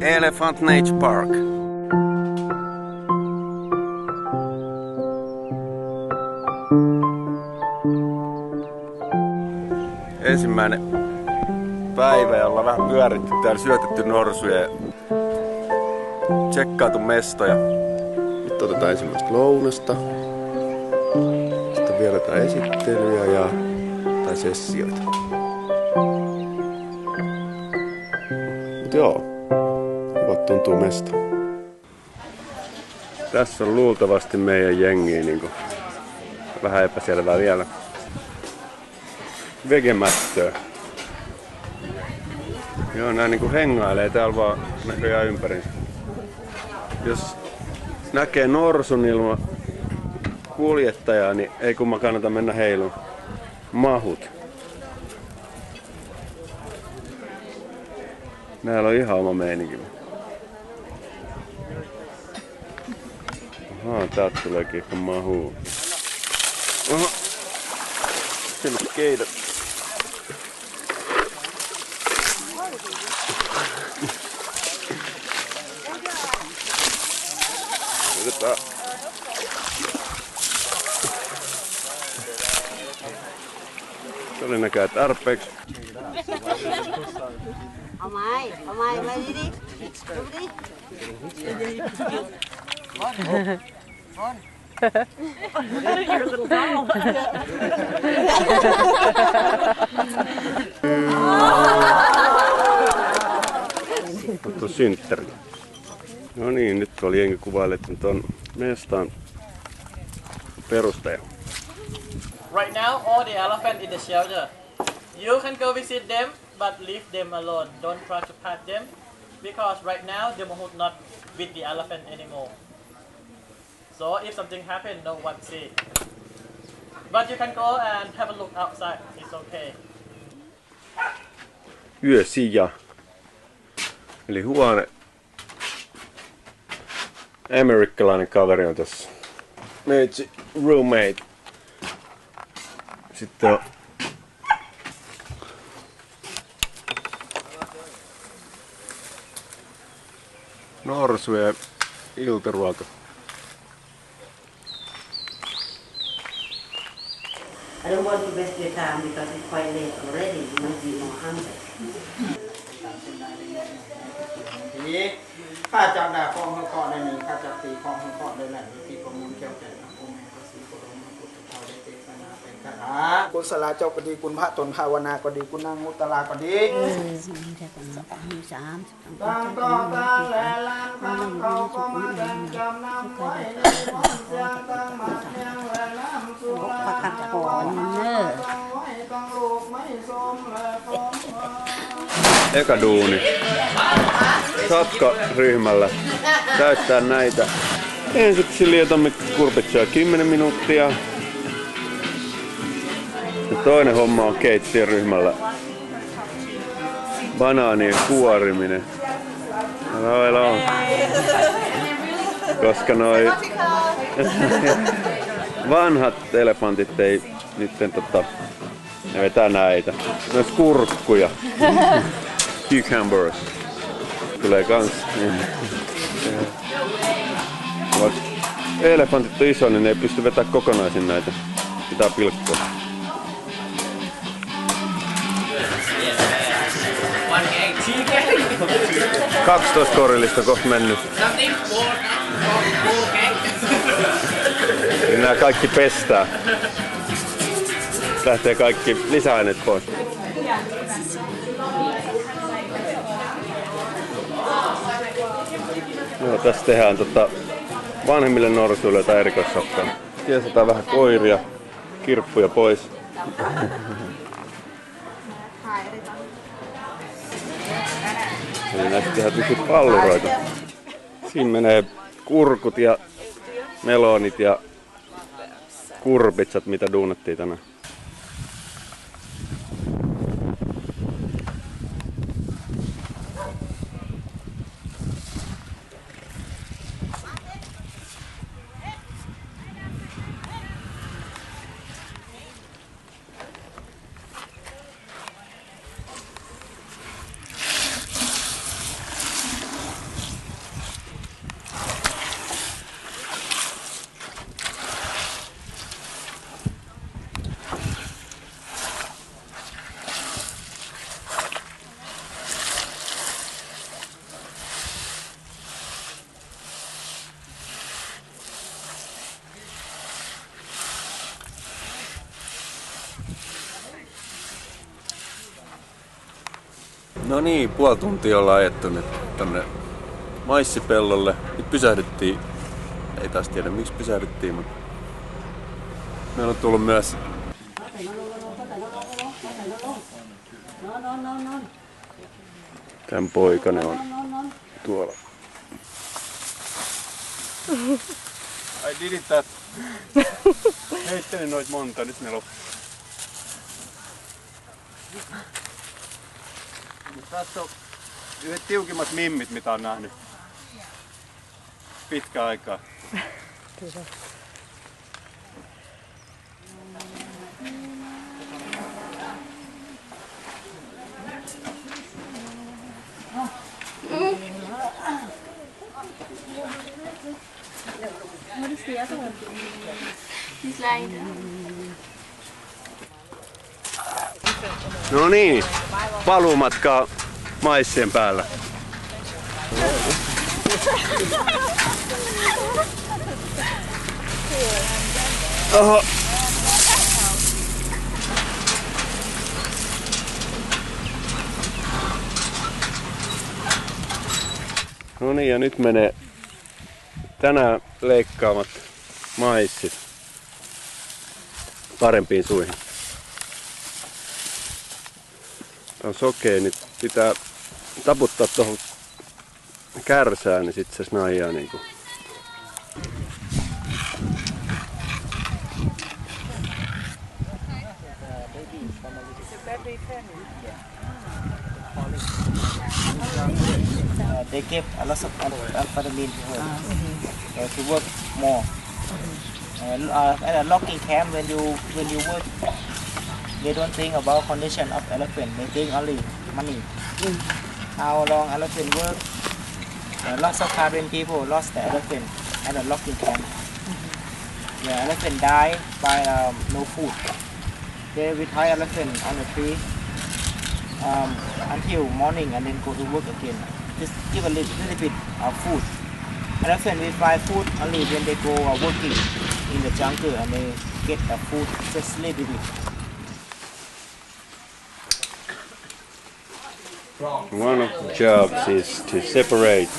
Elephant Nature Park. Ensimmäinen päivä ja ollaan vähän pyöritty täällä, syötetty norsuja ja tsekkaatu mestoja. Nyt otetaan ensimmäistä lounasta. Sitten vielä jotain esittelyjä tai sessioita. Mut joo, hyvät tuntuu mesta. Tässä on luultavasti meidän jengiä, niin vähän epäselvää vielä. Vegemättöä. Joo, nää niinku hengailee täällä vaan näköjään ympäriinsä. Jos näkee norsun ilman kuljettajaa, niin ei kumma kannata mennä heiluun. Mahut. Näillä on ihan oma meininki. Ahaa, täältä tuleekin ehkä mahuu. Oho. Siellä on keidot. Otetaan. Se oli näköjään tarpeeksi. Omai, vai đi. Your little doll. Otto synttäri. No niin, nyt oli jengi kuvaille tuon mestan perustaja. Right now, all the elephants in the shelter. You can go visit them, but leave them alone. Don't try to pet them, because right now the mahout not with the elephant anymore. So if something happens, no one see. But you can go and have a look outside. It's okay. Yösija. Eli huone. Amerikkalainen kaveri on tässä. Meitsi roommate. Sitten on norsu ja iltaruoka. I don't want to waste your time because it's quite late already. You might be more hungry. ข้าจับดาบของเขาเกาะได้หนึ่งข้าจับตีของเขาเกาะได้หลายที่ประมูลเกี่ยวกับองค์พระศรีโคดมพุทธเจ้าได้เจตนาเป็นคาถาคุณสลาเจ้าก็ดีคุณพระตนภาวนาก็ดีคุณนางมุตลาก็ดีตั้งต่อตาแลล้างข้างเขาก็มาแดงจำน้ำไว้ในมนเสียงตั้งมาเสียงแลน้ำสุราต้องไว้ต้องลูกไม่ส้มและพร้อม Eka duuni. Satkaryhmällä täyttää näitä. Ensiksi lietamme kurpitsoja 10 minuuttia. Ja toinen homma on keittiöryhmällä. Banaanien kuoriminen. On. Koska noi vanhat elefantit ei nytten ne vetää näitä. Myös kurkkuja. Cucumbers. Tulee kans. Vaikka elefantit on iso, niin ne ei pysty vetämään kokonaisin näitä. Pitää pilkkoa. – 12 korillista kohta mennyt. Nää kaikki pestää. Lähtee kaikki lisäaineet pois. Joo, tässä tehdään vanhemmille norsuille jotain erikoissafkaa. Kiesataan vähän koiria, kirppuja pois. Eli näistä tehdään tietysti palluroita. Siinä menee kurkut ja melonit ja kurpitsat, mitä duunattiin tänään. No niin, puoli tuntia ollaan ajettu nyt tonne maissipellolle. Nyt pysähdyttiin. Ei taas tiedä miksi pysähdyttiin, mutta meillä on tullut myös tämän poikainen on tuolla. I did it that. Heittelin noit monta, nyt ne loppuu. Tässä on yhdet tiukimmat mimmit, mitä on nähnyt pitkä aikaa. No niin, paluumatkaa maissien päällä. Oho. No niin, ja nyt menee tänään leikkaamat maissit parempiin suihin. Tää on sokea, niin pitää taputtaa tuohon kärsään, niin sit se snaijaa niinku. They give a lot of amphetamine to her to work more. At a logging camp, when you work, they don't think about condition of elephant. They think only money. How long elephant work? Lots of Karen people lost the elephant at a logging camp. The elephant died by no food. They will tie elephant on the tree until morning and then go to work again. Just give a little bit of food. Elephant will find food only when they go working in the jungle and they get the food just a little bit. One of the jobs is to separate.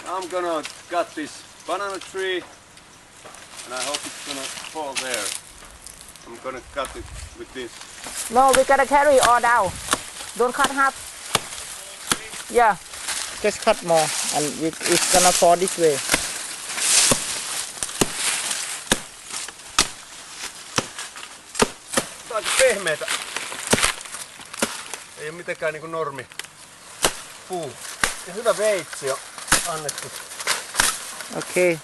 I'm gonna cut this banana tree and I hope it's gonna fall there. I'm gonna cut it with this. No, we gotta carry all down. Don't cut half. Yeah, just cut more and it's gonna fall this way. Tää on aika pehmeetä. Ei oo mitenkään niinku normi puu. Ja hyvä veitsi on annettu. Okay.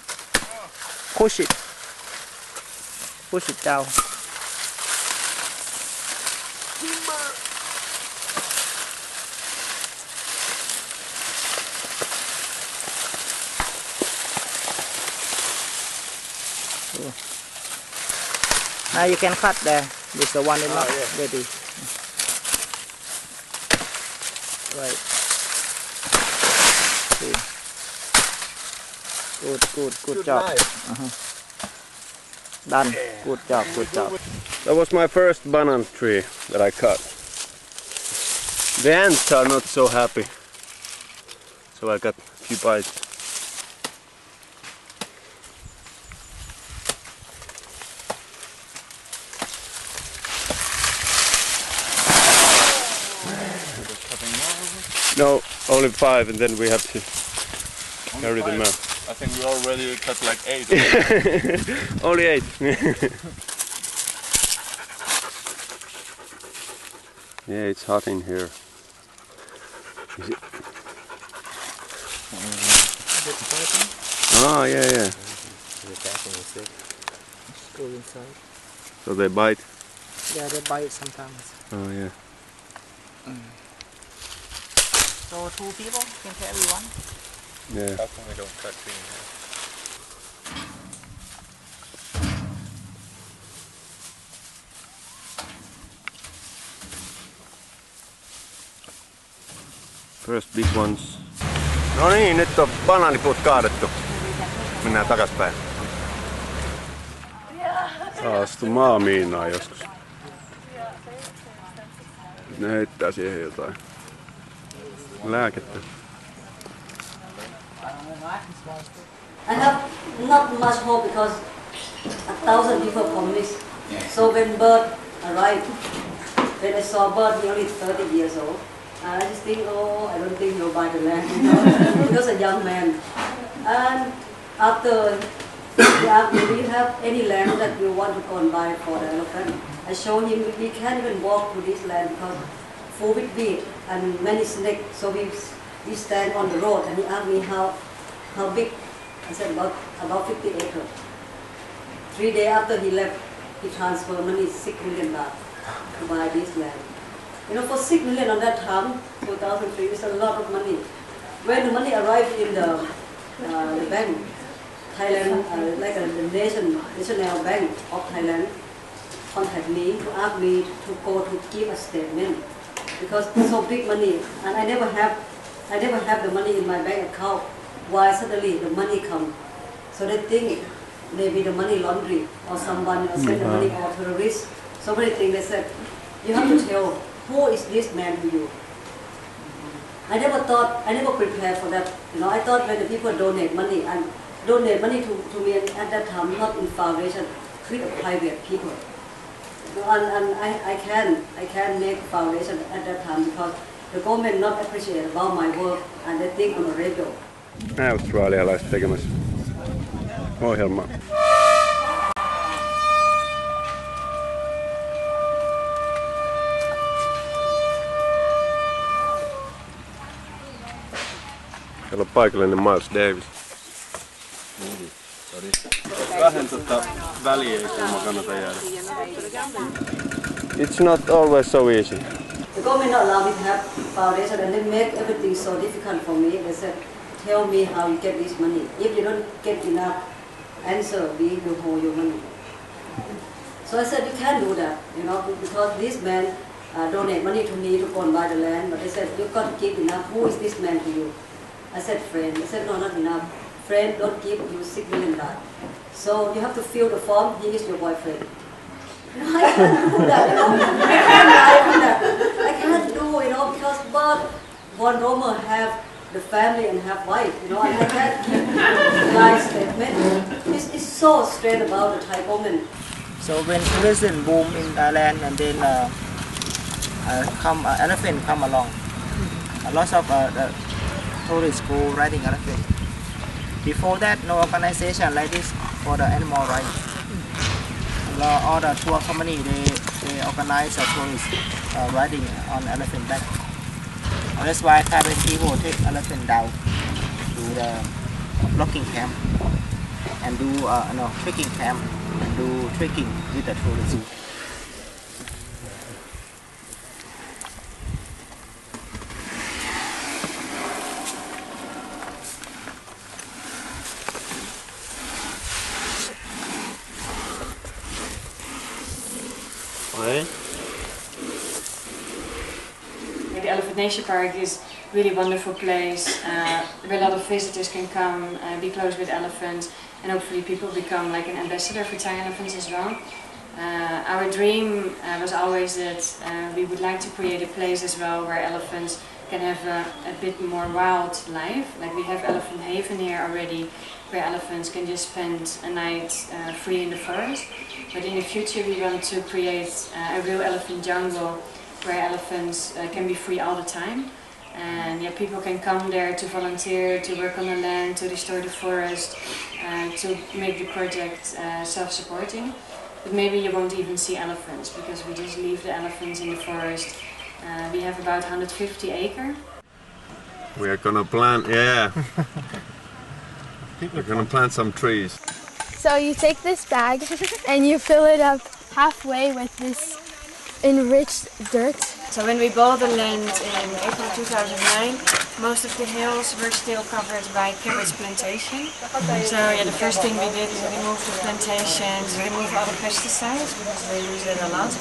Push it. Push it down. Now you can cut there. This the one is not ready. Right. Okay. Good job. Done. Good job. That was my first banana tree that I cut. The ants are not so happy, so I got a few bites. No, only 5 and then we have to carry them out. I think we already cut like 8. Only 8. Yeah, it's hot in here. Is it? Oh, yeah. Go inside. So they bite? Yeah, they bite sometimes. Oh, yeah. So 2 people can carry one. Yeah. How come we don't cut green here? First big ones. No niin, nyt on banaanipuut kaadettu. Mennään takaspäin. Astu maamiinaa joskus. Ne heittää siihen jotain lääkettä. I have not much hope because 1,000 people promised. So when bird arrived, when I saw bird, he only 30 years old. I just think, oh, I don't think he'll buy the land. You know? He was a young man. And after he asked me, do you have any land that you want to go and buy for the elephant? I showed him we can't even walk to this land because full with weed and many snakes. So we stand on the road and he asked me how big. I said about 50 acres. 3 days after he left, he transferred money 6 million baht to buy this land. You know, for 6 million on that time, 2003, it's a lot of money. When the money arrived in the bank, Thailand, like the National Bank of Thailand, contacted me to ask me to go to give a statement because it's so big money, and I never have the money in my bank account. Why suddenly the money come? So they think maybe the money laundry or someone send the money or terrorists. So many things. They said, you have to tell who is this man to you. I never prepared for that. You know, I thought when the people donate money to me at that time, not in foundation, with private people. And I can make foundation at that time because the government not appreciate about my work and they think I'm a rebel. Australialaiset tekemässä ohjelmaa. Täällä on paikallinen Miles Davis. Vähän väliä ei kulma kannata jäädä. It's not always so easy. The government not allow me to have foundation and they make everything so difficult for me. They said, tell me how you get this money. If you don't get enough answer, we will hold your money. So I said, you can't do that, you know, because this man donate money to me to go and buy the land. But they said, you've got to give enough. Who is this man to you? I said, friend. They said, no, not enough. Friend, don't give you 6 million baht. So you have to fill the form. He is your boyfriend. You know, I can't do that, you know. I can't do, you know, because but one Roma have the family and have wife, you know, and I can't give my statement. It's so straight about the Thai woman. So when tourism boom in Thailand and then elephant come along, a lot of the tourists go riding elephant. Before that, no organization like this for the animal rights. All the tour company they organize tourists riding on elephant back. That's why Thailand people take elephant down to the blocking camp and do trekking camp and do trekking with the tourists. The Elephant Nature Park is a really wonderful place where a lot of visitors can come, be close with elephants, and hopefully people become like an ambassador for Thai elephants as well. Our dream was always that we would like to create a place as well where elephants can have a bit more wild life. Like we have Elephant Haven here already, where elephants can just spend a night free in the forest. But in the future we want to create a real elephant jungle where elephants can be free all the time. And yeah, people can come there to volunteer, to work on the land, to restore the forest, to make the project self-supporting. But maybe you won't even see elephants because we just leave the elephants in the forest. We have about 150 acres. We are gonna plant, yeah. We're gonna plant some trees. So you take this bag and you fill it up halfway with this enriched dirt. So when we bought the land in April 2009, most of the hills were still covered by cabbage plantation. So yeah, the first thing we did is remove the plantations, remove all the pesticides because they use it a lot,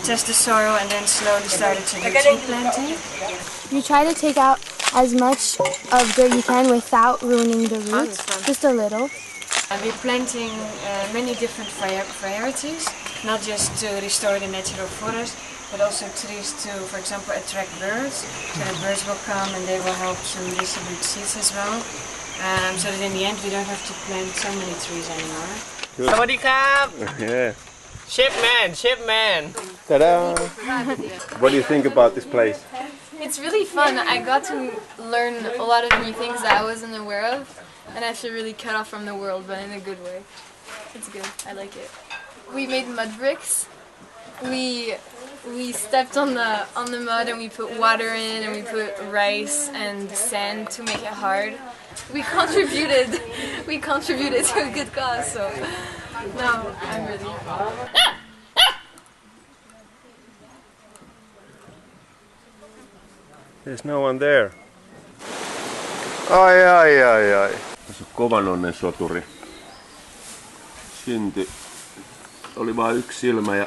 test the soil, and then slowly started to do tree planting. You try to take out as much of dirt you can without ruining the roots, just a little. And we're planting many different varieties, not just to restore the natural forest, but also trees to, for example, attract birds. So the birds will come and they will help to distribute seeds as well. So that in the end we don't have to plant so many trees anymore. Sawadee krab! Yeah. Chef man! Ta-da! What do you think about this place? It's really fun. I got to learn a lot of new things that I wasn't aware of, and I feel really cut off from the world, but in a good way. It's good. I like it. We made mud bricks. We stepped on the mud and we put water in and we put rice and sand to make it hard. We contributed to a good cause. So now I'm really happy. There's no one there. Ai. Tässä on kovan onnen soturi. Syntyi. Oli vain yksi silmä ja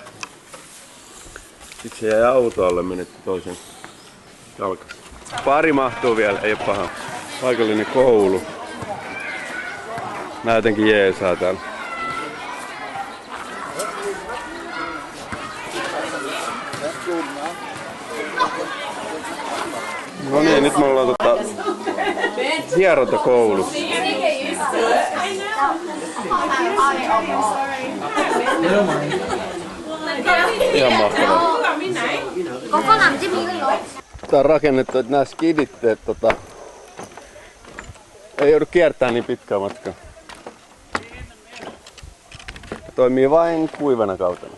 sitten se jäi autolle, menetti toisen jalka. Pari mahtuu vielä, ei oo paha. Paikallinen koulu. Nää jotenkin jeesaa täällä. No niin, nyt me ollaan hierontakoulu. Ihan mahtavaa. Tää on rakennettu, että nää skiditteet ei joudu kiertämään niin pitkää matkaa. Toimii vain kuivana kautena.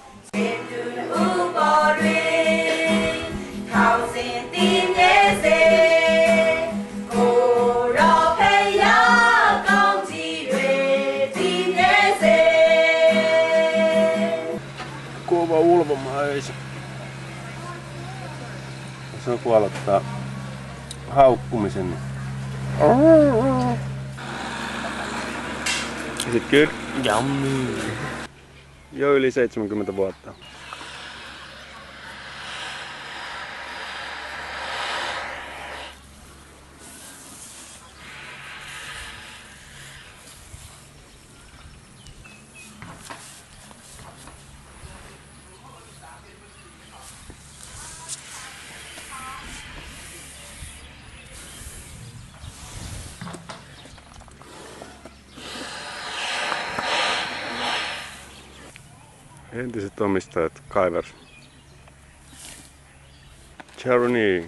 Kuva ulvomaisa. Se on kun aloittaa haukkumisen. Is it good? Yummy. Jo yli 70 vuotta. Entiset omistajat kaivers. Chardonnay.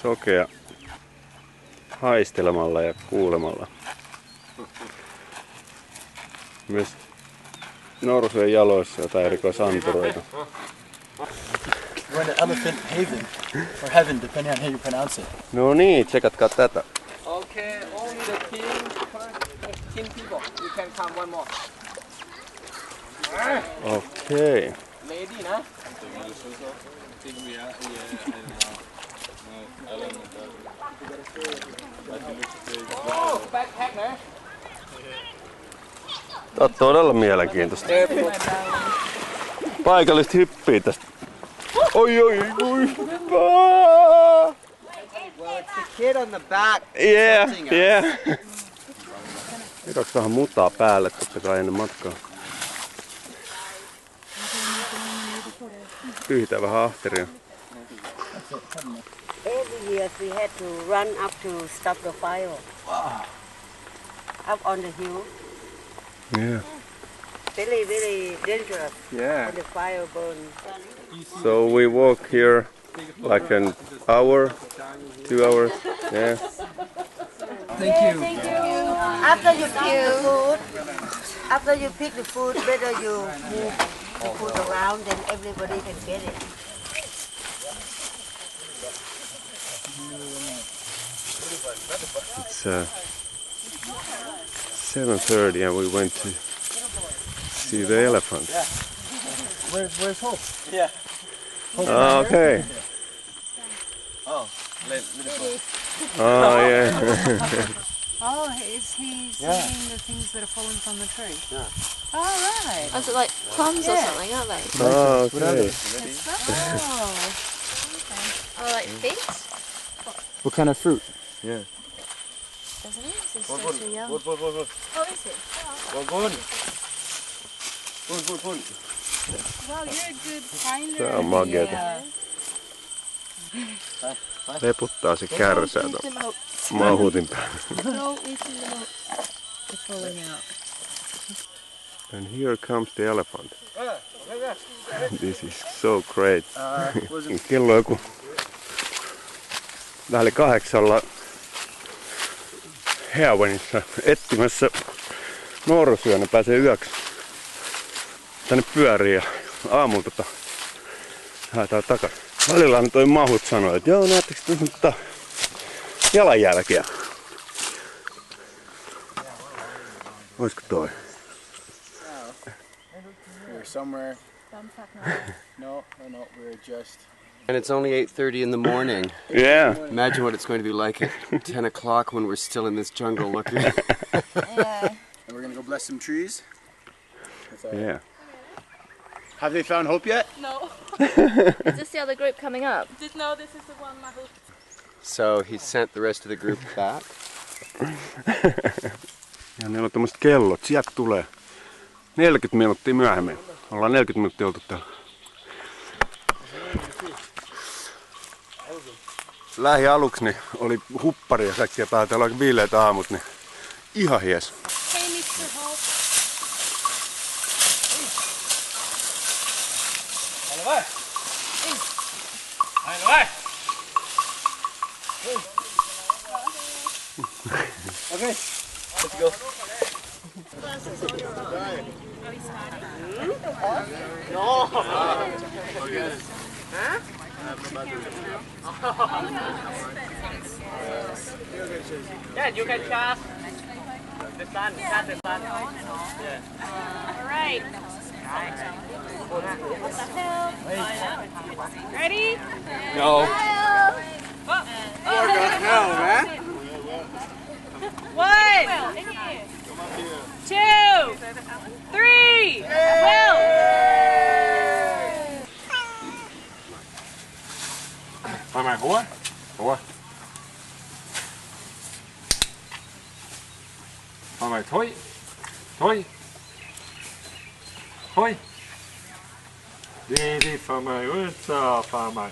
Sokea haistelemalla ja kuulemalla. Myös norsujen jaloissa jotain erikoisanturoita. We're in the elephant haven, or heaven, depending on how you pronounce it. No niin, tsekatkaa tätä. Okay, only the king people. You can come one more. Okei. Lady, nah? Oh, backpack, nah? Tää on todella mielenkiintoista. Paikalliset hyppii tästä. Oi. Well, it's the kid on the back. Yeah. Odoks vähän mutaa päälle totta kai ennen matkaa. Pyyhitään vähän ahteria. Every year we had to run up to stop the fire. Up on the hill. Yeah. Very dangerous. Yeah. When the fire burns. So we walk here like an hour, 2 hours. Yeah. Thank you. After you pick the food, better you move the food around, then everybody can get it. It's 7:30 and we went to see the elephant. Where's Hope? Yeah. Okay. Oh, Oh yeah. Oh, is he seeing the things that are falling from the tree? Yeah. Oh, right. Is it like plums or something, aren't they? Oh, okay. Oh, like figs? What kind of fruit? Yeah. doesn't he? Is he Go, still too young? go. Oh, is he? Go. Well, you're a good finder. Tää on makeeta. Leputtaa se kärsää tuon mahutin päällä. And here comes the elephant. This is so great. Kello on joku lähelle 8 Hawainissa etsimässä norsuja. Ne pääsee yöksi tänne pyöriin ja aamulta haetaan takaisin. Välillä toi mahut sanoi, että joo, näettekö te jalanjälkeä? Olisiko toi? We're somewhere. No, we're just. And it's only 8:30 in the morning. Yeah. Imagine what it's going to be like at 10 o'clock when we're still in this jungle looking. And we're gonna go bless some trees. Yeah. Have they found Hope yet? No. Is this the other group coming up? No, this is the one Mahu. So he sent the rest of the group back. Ja niillä on tämmöiset kellot. Sieltä tulee 40 minuuttia myöhemmin. Ollaan 40 minuuttia oltu täällä. Lähialuksi niin oli huppari ja säkkiä päällä. Täällä on viileät aamut, niin ihan hies. Hey, Mr. Hope. Okay, let's go. No. Yeah, you can charge the sun. Charge the sun. Yeah. All right. What the hell? Ready? No. We're going hell, man. 1, 2, 3. Well. Phải mày húa. Phải mày thôi. Đi phải mày ơi, sao phải mày.